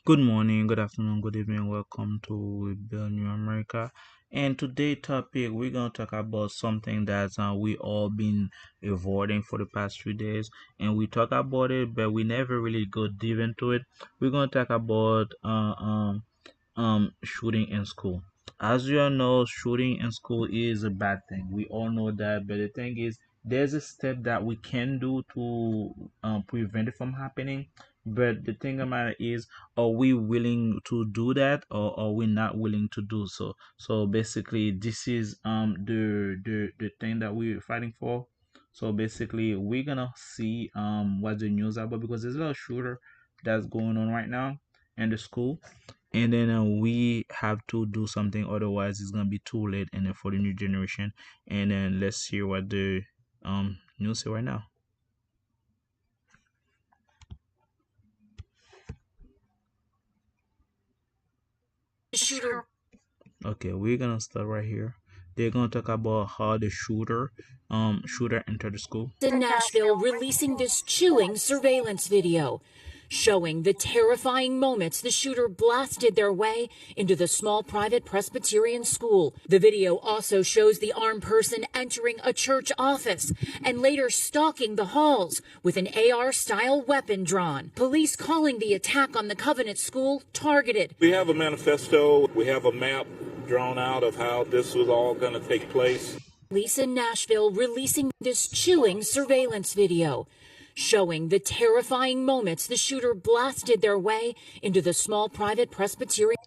Good morning, good afternoon, good evening. Welcome to Build New America. And today topic we're gonna talk about something that we all been avoiding for the past few days, and we talk about it, but we never really go deep into it. We're gonna talk about shooting in school. As you all know, shooting in school is a bad thing. We all know that, but the thing is, there's a step that we can do to prevent it from happening. But the thing about it is, are we willing to do that, or are we not willing to do so? So basically, this is the thing that we're fighting for. So basically, we're gonna see what the news about, because there's a lot of shooter that's going on right now in the school, and then we have to do something, otherwise it's gonna be too late, and then for the new generation. And then let's hear what the news say right now. Shooter Okay, we're gonna start right here. They're gonna talk about how the shooter entered the school. in Nashville releasing this chilling surveillance video showing the terrifying moments the shooter blasted their way into the small private Presbyterian school. The video also shows the armed person entering a church office and later stalking the halls with an AR-style weapon drawn. Police calling the attack on the Covenant School targeted. We have a manifesto, we have a map drawn out of how this was all going to take place. Police in Nashville releasing this chilling surveillance video showing the terrifying moments the shooter blasted their way into the small private Presbyterian.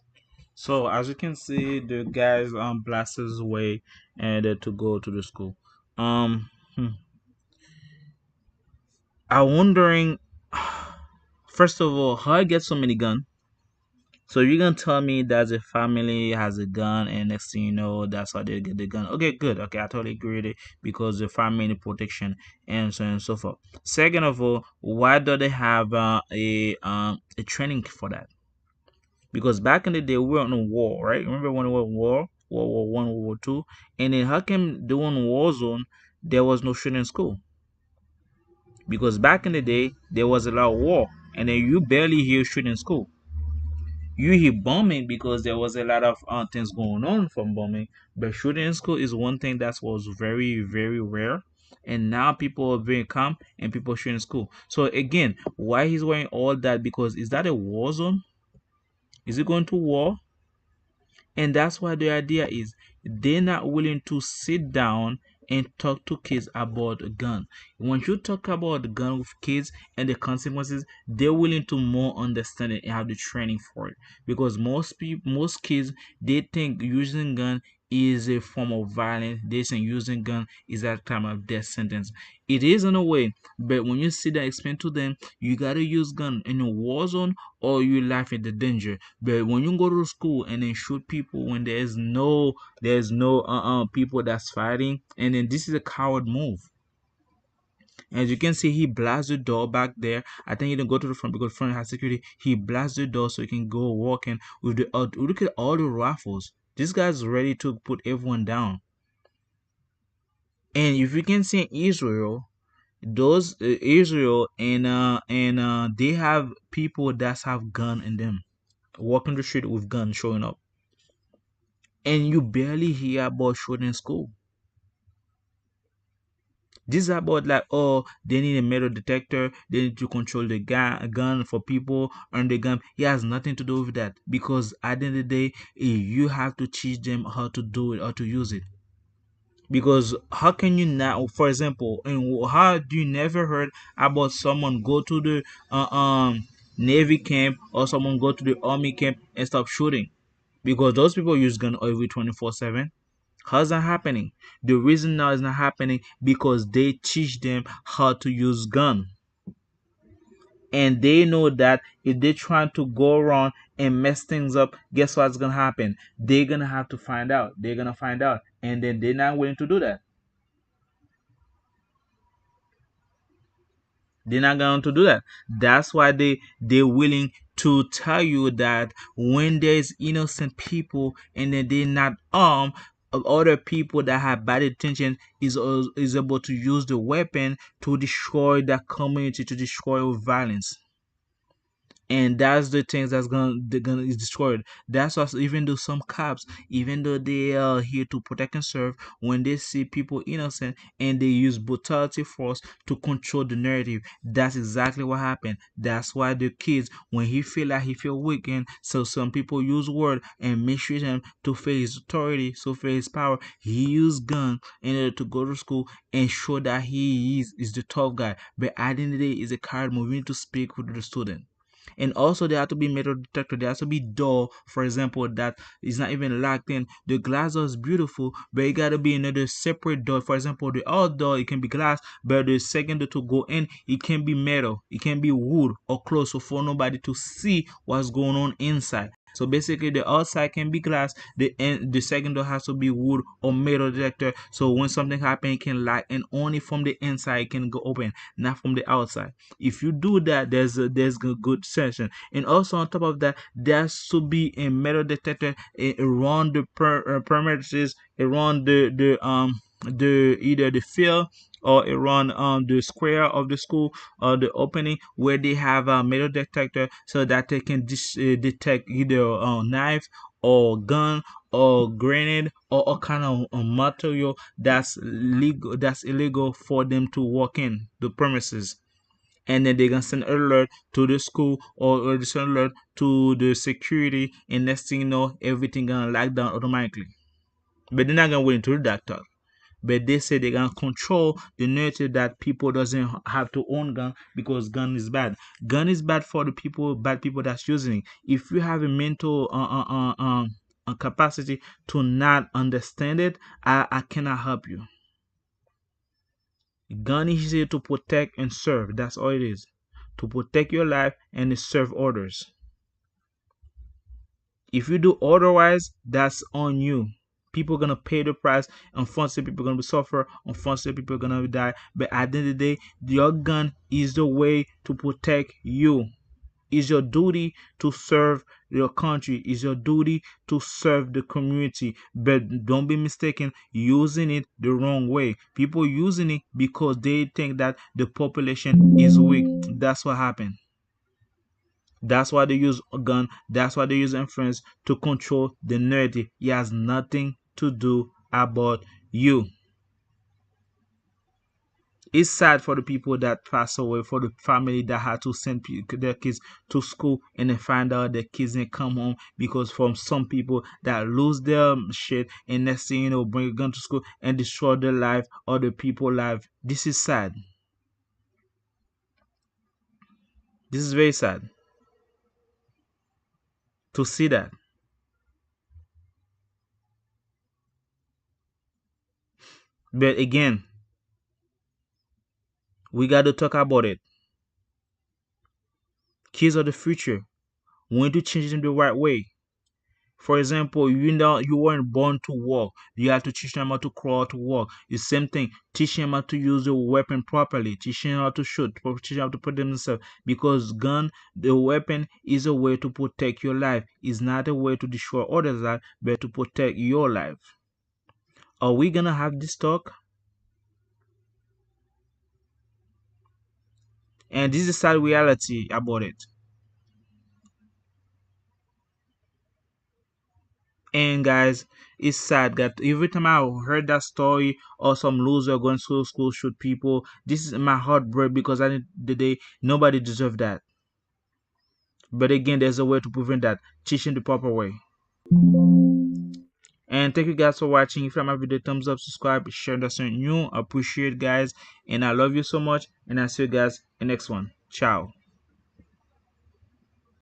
So as you can see, the guys blasted his way and to go to the school. I'm wondering, first of all, how I get so many guns. So you're gonna tell me that the family has a gun, and next thing you know, that's how they get the gun. Okay, good. Okay, I totally agree with it, because the family protection and so on and so forth. Second of all, why do they have a training for that? Because back in the day, we were on a war, right? Remember when we were in war, World War I, World War II, and then how come during war zone there was no shooting in school? Because back in the day there was a lot of war, and then you barely hear shooting in school. You hear bombing because there was a lot of things going on from bombing, but shooting in school is one thing that was very, very rare. And now people are very calm, and people shoot in school. So again, why he's wearing all that? Because is that a war zone? Is it going to war? And that's why the idea is they're not willing to sit down and talk to kids about a gun. When you talk about the gun with kids and the consequences, they're willing to more understand it and have the training for it. Because most kids, they think using gun is a form of violence. They think using gun is a kind of death sentence. It is in a way, but when you sit there explain to them, you gotta use gun in a war zone, or you life in the danger. But when you go to school and then shoot people when there's no people that's fighting, and then this is a coward move. As you can see, he blasts the door back there. I think he didn't go to the front because the front has security. He blasts the door so he can go walking with the. Look at all the rifles. This guy's ready to put everyone down. And if you can see Israel, those Israel and they have people that have gun in them, walking the street with guns showing up, and you barely hear about shooting in school. This is about like, oh, they need a metal detector, they need to control the gun for people and the gun. It has nothing to do with that, because at the end of the day, you have to teach them how to do it or to use it. Because how can you now, for example, and how do you never heard about someone go to the navy camp, or someone go to the army camp and stop shooting? Because those people use gun every 24/7. How's that happening? The reason now is not happening because they teach them how to use gun. And they know that if they try to go around and mess things up, guess what's gonna happen? They're gonna have to find out. They're gonna find out. And then they're not willing to do that. They're not going to do that. That's why they're willing to tell you that when there's innocent people and then they're not armed, of other people that have bad intention is able to use the weapon to destroy that community, to destroy with violence. and that's the things that's gonna they're gonna is destroyed. That's why even though some cops, even though they are here to protect and serve, when they see people innocent and they use brutality force to control the narrative, that's exactly what happened. That's why the kids, when he feel like he feel weakened, so some people use word and mistreat him to feel his authority, so feel his power. He used gun in order to go to school and show that he is the tough guy. But at the end of the day, is a card moving to speak with the student. And also there have to be metal detector, there has to be door, for example, that is not even locked in. The glass door is beautiful, but it gotta be another separate door. For example, the outdoor it can be glass, but the second door to go in, it can be metal, it can be wood or close, so for nobody to see what's going on inside. So basically, the outside can be glass. The second door has to be wood or metal detector. So when something happens, it can lock, and only from the inside it can go open, not from the outside. If you do that, there's a good session. And also on top of that, there should be a metal detector around the premises, around the either the field or around the square of the school or the opening where they have a metal detector so that they can detect either a knife or gun or grenade or a kind of material that's illegal for them to walk in the premises. And then they're gonna send alert to the school, or they send alert to the security, and next thing you know, everything gonna lock down automatically. But they're not gonna wait into the doctor. But they say they're gonna control the narrative that people doesn't have to own gun because gun is bad. Gun is bad for the people, bad people that's using it. If you have a mental capacity to not understand it, I cannot help you. Gun is here to protect and serve. That's all it is. To protect your life and to serve others. If you do otherwise, that's on you. People are gonna pay the price. Unfortunately, people are gonna suffer. Unfortunately, people are gonna die. But at the end of the day, your gun is the way to protect you. It's your duty to serve your country. It's your duty to serve the community. But don't be mistaken using it the wrong way. People using it because they think that the population is weak. That's what happened. That's why they use a gun. That's why they use influence to control the narrative. It has nothing to do about you. It's sad for the people that pass away, for the family that had to send their kids to school and then find out their kids didn't come home because from some people that lose their shit and next thing you know bring a gun to school and destroy their life or the people life. This is sad. This is very sad to see that. But again, we got to talk about it. Kids are the future. We need to change them the right way. For example, you weren't born to walk. You have to teach them how to crawl to walk. The same thing. Teach them how to use the weapon properly. Teach them how to shoot. Teach them how to protect themselves. Because the weapon is a way to protect your life. It's not a way to destroy others' life, but to protect your life. Are we gonna have this talk? And this is the sad reality about it. And guys, it's sad that every time I heard that story or some loser going to school shoot people, this is my heart break because at the end of the day, nobody deserves that. But again, there's a way to prevent that. Teaching the proper way. And thank you guys for watching. If you like my video, thumbs up, subscribe, share, that's new. I appreciate it, guys. And I love you so much. And I'll see you guys in the next one. Ciao.